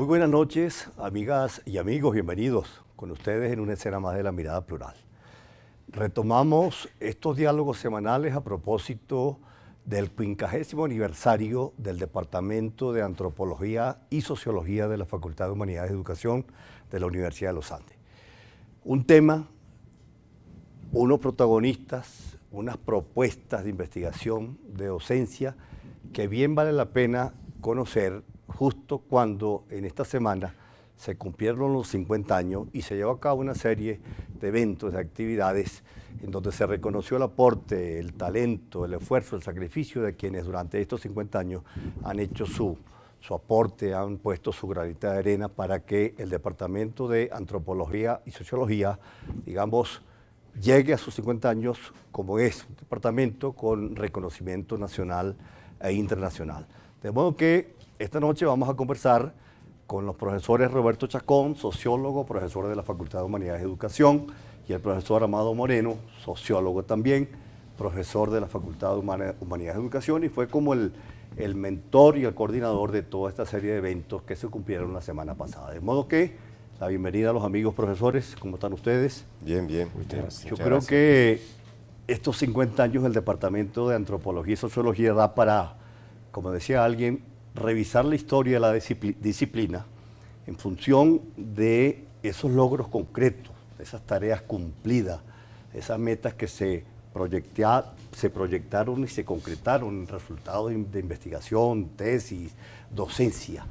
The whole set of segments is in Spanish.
Muy buenas noches, amigas y amigos, bienvenidos con ustedes en una escena más de La Mirada Plural. Retomamos estos diálogos semanales a propósito del 50º aniversario del Departamento de Antropología y Sociología de la Facultad de Humanidades y Educación de la Universidad de los Andes. Un tema, unos protagonistas, unas propuestas de investigación, de docencia, que bien vale la pena conocer justo cuando en esta semana se cumplieron los 50 años y se llevó a cabo una serie de eventos, de actividades en donde se reconoció el aporte, el talento, el esfuerzo, el sacrificio de quienes durante estos 50 años han hecho su aporte, han puesto su granita de arena para que el Departamento de Antropología y Sociología, digamos, llegue a sus 50 años como es un departamento con reconocimiento nacional e internacional. De modo que esta noche vamos a conversar con los profesores Roberto Chacón, sociólogo, profesor de la Facultad de Humanidades y Educación, y el profesor Amado Moreno, sociólogo también, profesor de la Facultad de Humanidades y Educación, y fue como el mentor y el coordinador de toda esta serie de eventos que se cumplieron la semana pasada. De modo que, la bienvenida a los amigos profesores, ¿cómo están ustedes? Bien, bien. Muchas creo que estos 50 años del Departamento de Antropología y Sociología da para, como decía alguien, revisar la historia de la disciplina en función de esos logros concretos, de esas tareas cumplidas, esas metas que se proyectaron y se concretaron en resultados de investigación, tesis, docencia.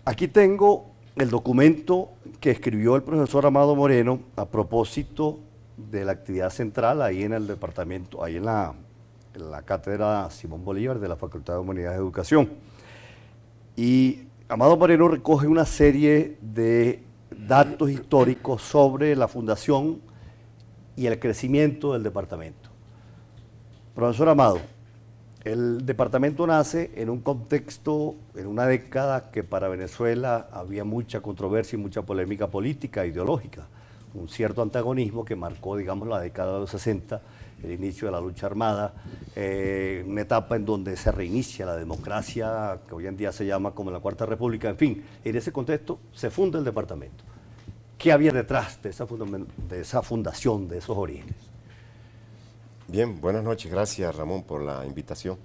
Aquí tengo el documento que escribió el profesor Amado Moreno a propósito de la actividad central ahí en el departamento, ahí en la cátedra Simón Bolívar de la Facultad de Humanidades y Educación. Y Amado Moreno recoge una serie de datos históricos sobre la fundación y el crecimiento del departamento. Profesor Amado, el departamento nace en un contexto, en una década que para Venezuela había mucha controversia y mucha polémica política e ideológica, un cierto antagonismo que marcó, digamos, la década de los 60, el inicio de la lucha armada, una etapa en donde se reinicia la democracia, que hoy en día se llama como la Cuarta República, en fin, en ese contexto se funda el departamento. ¿Qué había detrás de esa fundación, de esos orígenes? Bien, buenas noches, gracias Ramón por la invitación.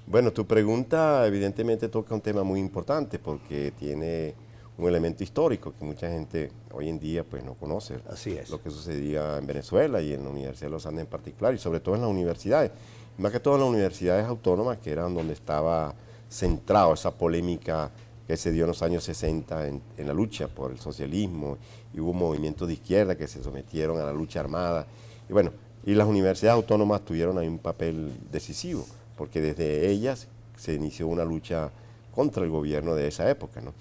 Bueno, tu pregunta evidentemente toca un tema muy importante porque tiene un elemento histórico que mucha gente hoy en día pues no conoce. Así es. Lo que sucedía en Venezuela y en la Universidad de los Andes en particular, y sobre todo en las universidades, más que todo en las universidades autónomas, que eran donde estaba centrado esa polémica que se dio en los años 60 en la lucha por el socialismo, y hubo movimientos de izquierda que se sometieron a la lucha armada, y bueno, y las universidades autónomas tuvieron ahí un papel decisivo, porque desde ellas se inició una lucha contra el gobierno de esa época, ¿no?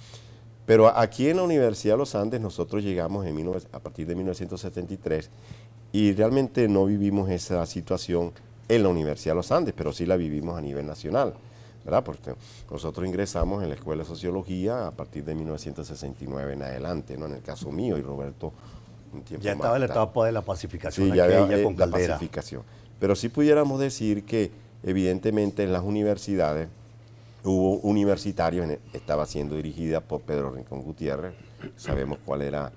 Pero aquí en la Universidad de los Andes nosotros llegamos a partir de 1973 y realmente no vivimos esa situación en la Universidad de los Andes, pero sí la vivimos a nivel nacional, ¿verdad? Porque nosotros ingresamos en la Escuela de Sociología a partir de 1969 en adelante, ¿no? En el caso mío y Roberto un tiempo ya estaba en la etapa de la pacificación, sí, ya aquella con la Caldera. pacificación. Pero sí pudiéramos decir que evidentemente en las universidades hubo universitarios, estaba siendo dirigida por Pedro Rincón Gutiérrez, sabemos cuál era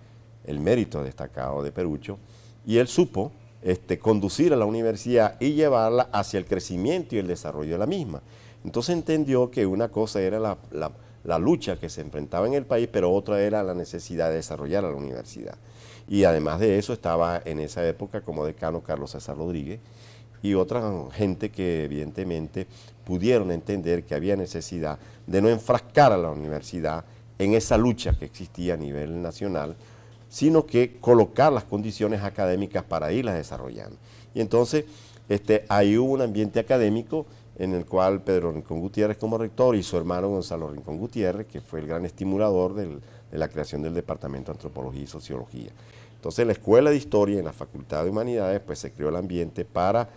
el mérito destacado de Perucho, y él supo conducir a la universidad y llevarla hacia el crecimiento y el desarrollo de la misma. Entonces entendió que una cosa era la lucha que se enfrentaba en el país, pero otra era la necesidad de desarrollar a la universidad. Y además de eso estaba en esa época como decano Carlos César Rodríguez, y otra gente que evidentemente pudieron entender que había necesidad de no enfrascar a la universidad en esa lucha que existía a nivel nacional, sino que colocar las condiciones académicas para irlas desarrollando. Y entonces ahí hubo un ambiente académico en el cual Pedro Rincón Gutiérrez como rector y su hermano Gonzalo Rincón Gutiérrez, que fue el gran estimulador de la creación del Departamento de Antropología y Sociología. Entonces la Escuela de Historia en la Facultad de Humanidades pues se creó el ambiente para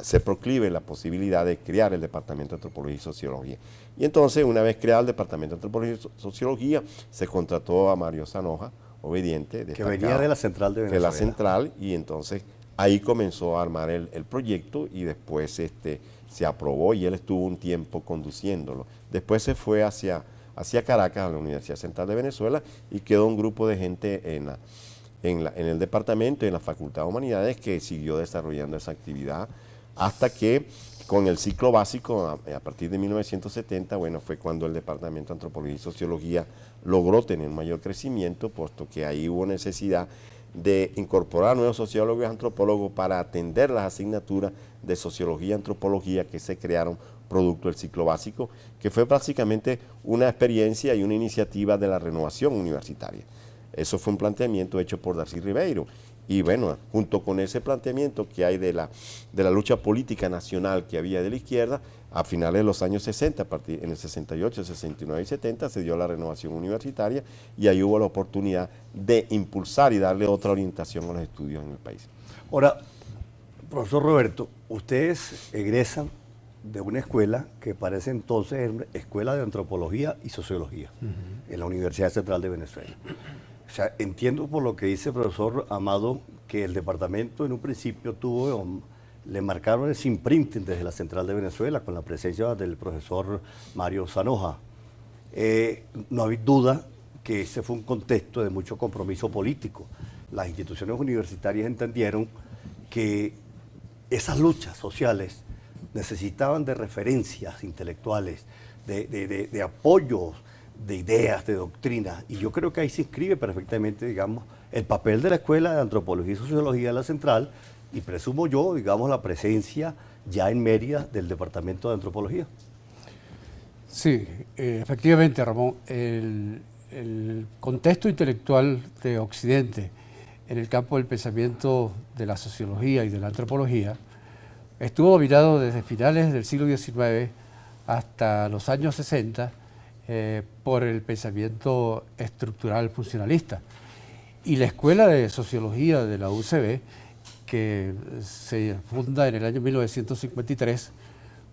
se proclive la posibilidad de crear el Departamento de Antropología y Sociología. Y entonces, una vez creado el Departamento de Antropología y Sociología, se contrató a Mario Zanoja, obediente, que venía de la Central de Venezuela. De la Central, y entonces ahí comenzó a armar el proyecto y después se aprobó y él estuvo un tiempo conduciéndolo. Después se fue hacia hacia Caracas, a la Universidad Central de Venezuela, y quedó un grupo de gente en el departamento, en la Facultad de Humanidades, que siguió desarrollando esa actividad hasta que con el ciclo básico, a partir de 1970, bueno, fue cuando el Departamento de Antropología y Sociología logró tener un mayor crecimiento, puesto que ahí hubo necesidad de incorporar nuevos sociólogos y antropólogos para atender las asignaturas de sociología y antropología que se crearon producto del ciclo básico, que fue básicamente una experiencia y una iniciativa de la renovación universitaria. Eso fue un planteamiento hecho por Darcy Ribeiro. Y bueno, junto con ese planteamiento que hay de la lucha política nacional que había de la izquierda, a finales de los años 60, en el 68, 69 y 70, se dio la renovación universitaria y ahí hubo la oportunidad de impulsar y darle otra orientación a los estudios en el país. Ahora, profesor Roberto, ustedes egresan de una escuela que para ese entonces era una escuela de antropología y sociología en la Universidad Central de Venezuela. O sea, entiendo por lo que dice el profesor Amado que el departamento en un principio le marcaron ese imprinting desde la Central de Venezuela con la presencia del profesor Mario Zanoja. No hay duda que ese fue un contexto de mucho compromiso político. Las instituciones universitarias entendieron que esas luchas sociales necesitaban de referencias intelectuales, de apoyos, de ideas, de doctrinas, y yo creo que ahí se inscribe perfectamente, digamos, el papel de la Escuela de Antropología y Sociología de la Central, y presumo yo, digamos, la presencia ya en Mérida del Departamento de Antropología. Sí, efectivamente, Ramón, el contexto intelectual de Occidente en el campo del pensamiento de la sociología y de la antropología estuvo dominado desde finales del siglo XIX hasta los años 60 por el pensamiento estructural funcionalista. Y la Escuela de Sociología de la UCB, que se funda en el año 1953,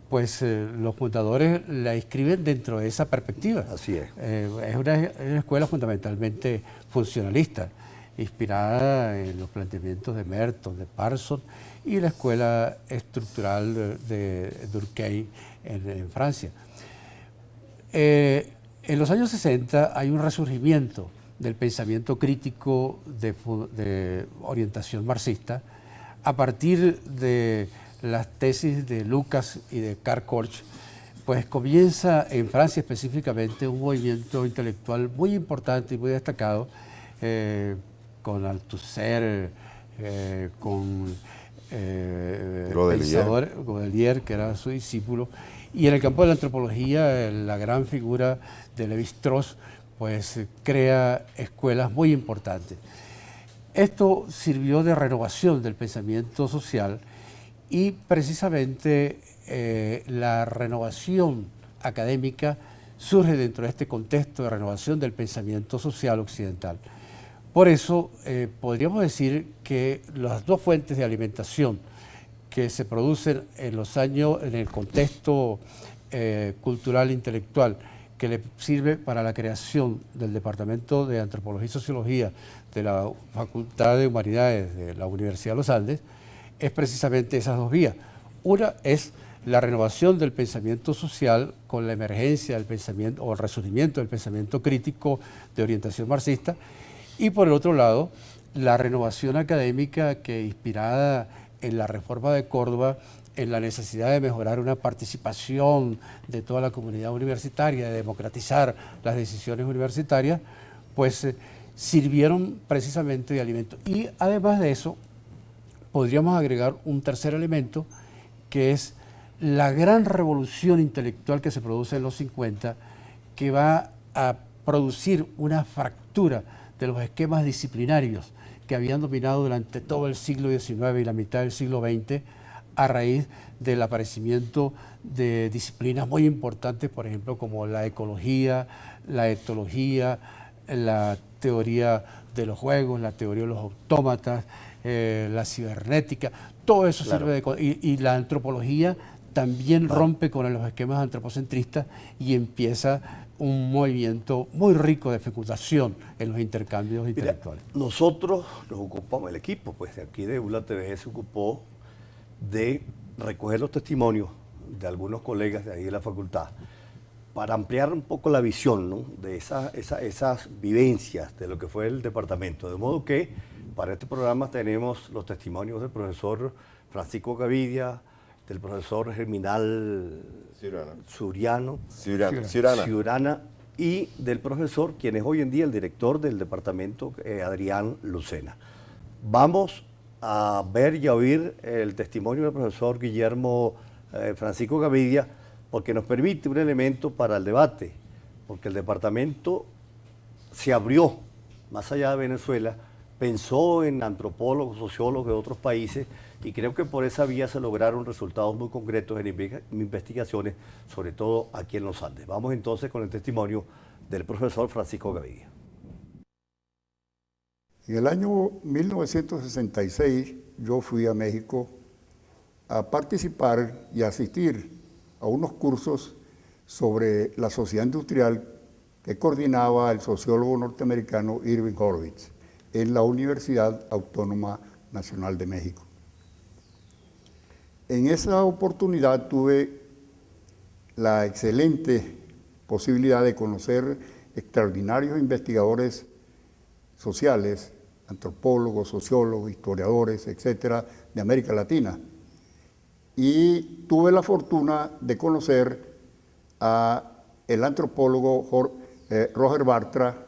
pues los fundadores la inscriben dentro de esa perspectiva. Así es. Es una escuela fundamentalmente funcionalista, inspirada en los planteamientos de Merton, de Parsons, y la escuela estructural de Durkheim en Francia. En los años 60 hay un resurgimiento del pensamiento crítico de orientación marxista a partir de las tesis de Lucas y de Karl Korsch. Pues comienza en Francia específicamente un movimiento intelectual muy importante y muy destacado con Althusser, con Godelier, que era su discípulo, y en el campo de la antropología la gran figura de Lévi-Strauss pues crea escuelas muy importantes. Esto sirvió de renovación del pensamiento social y precisamente la renovación académica surge dentro de este contexto de renovación del pensamiento social occidental. Por eso podríamos decir que las dos fuentes de alimentación que se producen en los años, en el contexto cultural e intelectual, que le sirve para la creación del Departamento de Antropología y Sociología de la Facultad de Humanidades de la Universidad de los Andes, es precisamente esas dos vías. Una es la renovación del pensamiento social con la emergencia del pensamiento o el resurgimiento del pensamiento crítico de orientación marxista, y por el otro lado, la renovación académica que, inspirada en la reforma de Córdoba, en la necesidad de mejorar una participación de toda la comunidad universitaria, de democratizar las decisiones universitarias, pues sirvieron precisamente de alimento. Y además de eso, podríamos agregar un tercer elemento, que es la gran revolución intelectual que se produce en los 50, que va a producir una fractura de los esquemas disciplinarios que habían dominado durante todo el siglo XIX y la mitad del siglo XX, a raíz del aparecimiento de disciplinas muy importantes, por ejemplo, como la ecología, la etología, la teoría de los juegos, la teoría de los autómatas, la cibernética, todo eso sirve y la antropología también rompe con los esquemas antropocentristas y empieza un movimiento muy rico de fecundación en los intercambios intelectuales. Nosotros nos ocupamos, el equipo pues de aquí de ULA TV se ocupó de recoger los testimonios de algunos colegas de ahí de la facultad para ampliar un poco la visión, ¿no?, de esas vivencias de lo que fue el departamento. De modo que para este programa tenemos los testimonios del profesor Francisco Gavidia, del profesor Germinal Ciurana y del profesor, quien es hoy en día el director del departamento, Adrián Lucena. Vamos a ver y a oír el testimonio del profesor Guillermo Francisco Gavidia, porque nos permite un elemento para el debate, porque el departamento se abrió más allá de Venezuela, pensó en antropólogos, sociólogos de otros países, y creo que por esa vía se lograron resultados muy concretos en investigaciones, sobre todo aquí en los Andes. Vamos entonces con el testimonio del profesor Francisco Gavidia. En el año 1966 yo fui a México a participar y asistir a unos cursos sobre la sociedad industrial que coordinaba el sociólogo norteamericano Irving Horowitz en la Universidad Autónoma Nacional de México. En esa oportunidad tuve la excelente posibilidad de conocer extraordinarios investigadores sociales, antropólogos, sociólogos, historiadores, etcétera, de América Latina. Y tuve la fortuna de conocer a el antropólogo Roger Bartra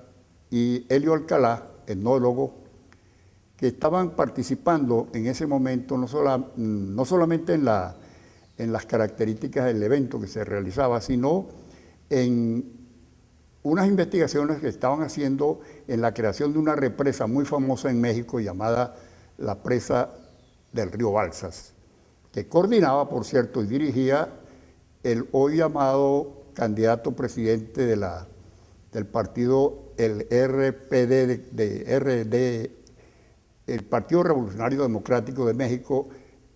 y Helio Alcalá, etnólogo, que estaban participando en ese momento no solamente en las características del evento que se realizaba, sino en unas investigaciones que estaban haciendo en la creación de una represa muy famosa en México llamada la presa del río Balsas, que coordinaba, por cierto, y dirigía el hoy llamado candidato presidente del partido, el RPD, el Partido Revolucionario Democrático de México,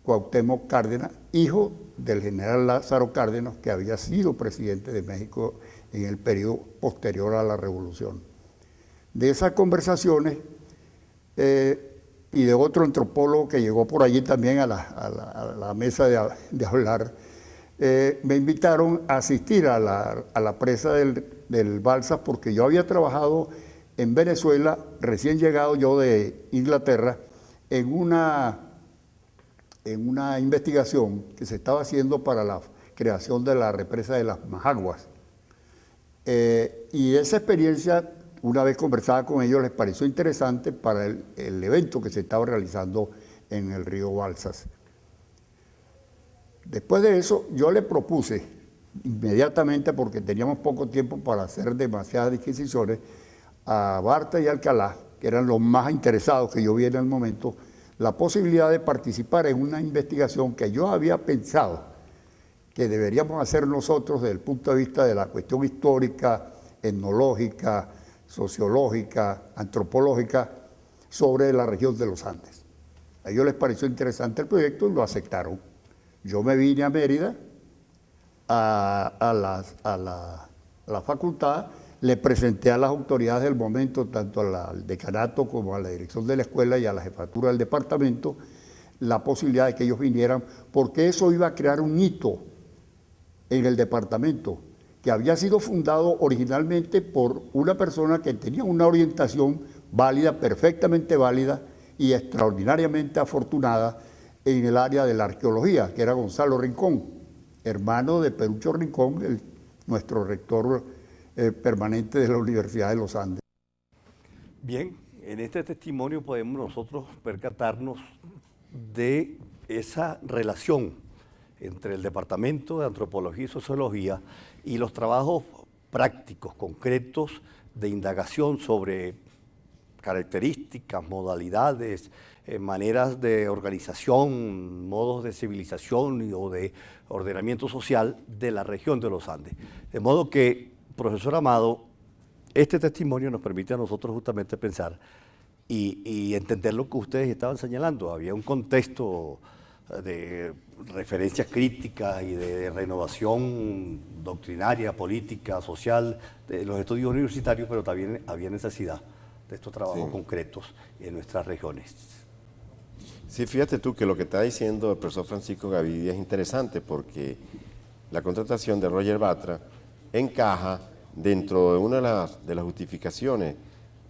Cuauhtémoc Cárdenas, hijo del general Lázaro Cárdenas, que había sido presidente de México en el periodo posterior a la Revolución. De esas conversaciones y de otro antropólogo que llegó por allí también a la mesa de hablar, me invitaron a asistir a la presa del Balsas, porque yo había trabajado en Venezuela, recién llegado yo de Inglaterra, en una investigación que se estaba haciendo para la creación de la represa de las Majaguas. Y esa experiencia, una vez conversada con ellos, les pareció interesante para el evento que se estaba realizando en el río Balsas. Después de eso, yo le propuse inmediatamente, porque teníamos poco tiempo para hacer demasiadas disquisiciones, a Barta y Alcalá, que eran los más interesados que yo vi en el momento, la posibilidad de participar en una investigación que yo había pensado que deberíamos hacer nosotros desde el punto de vista de la cuestión histórica, etnológica, sociológica, antropológica, sobre la región de los Andes. A ellos les pareció interesante el proyecto y lo aceptaron. Yo me vine a Mérida, a la facultad, le presenté a las autoridades del momento, tanto al decanato como a la dirección de la escuela y a la jefatura del departamento, la posibilidad de que ellos vinieran, porque eso iba a crear un hito en el departamento, que había sido fundado originalmente por una persona que tenía una orientación válida, perfectamente válida y extraordinariamente afortunada en el área de la arqueología, que era Gonzalo Rincón, hermano de Perucho Rincón, nuestro rector permanente de la Universidad de los Andes. Bien, en este testimonio podemos nosotros percatarnos de esa relación entre el Departamento de Antropología y Sociología y los trabajos prácticos, concretos, de indagación sobre características, modalidades, maneras de organización, modos de civilización o de ordenamiento social de la región de los Andes. De modo que, profesor Amado, este testimonio nos permite a nosotros justamente pensar y entender lo que ustedes estaban señalando. Había un contexto de referencias críticas y de renovación doctrinaria, política, social de los estudios universitarios, pero también había necesidad de estos trabajos concretos en nuestras regiones. Sí, fíjate tú que lo que está diciendo el profesor Francisco Gavidia es interesante, porque la contratación de Roger Bartra encaja dentro de una de las justificaciones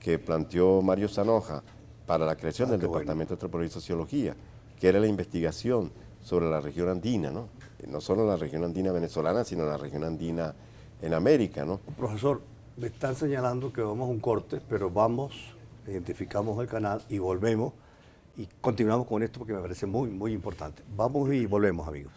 que planteó Mario Zanoja para la creación del Departamento de Antropología y Sociología, que era la investigación sobre la región andina, ¿no? No solo la región andina venezolana, sino la región andina en América, ¿no? Profesor, me están señalando que vamos a un corte, pero vamos, identificamos el canal y volvemos y continuamos con esto porque me parece muy, muy importante. Vamos y volvemos, amigos.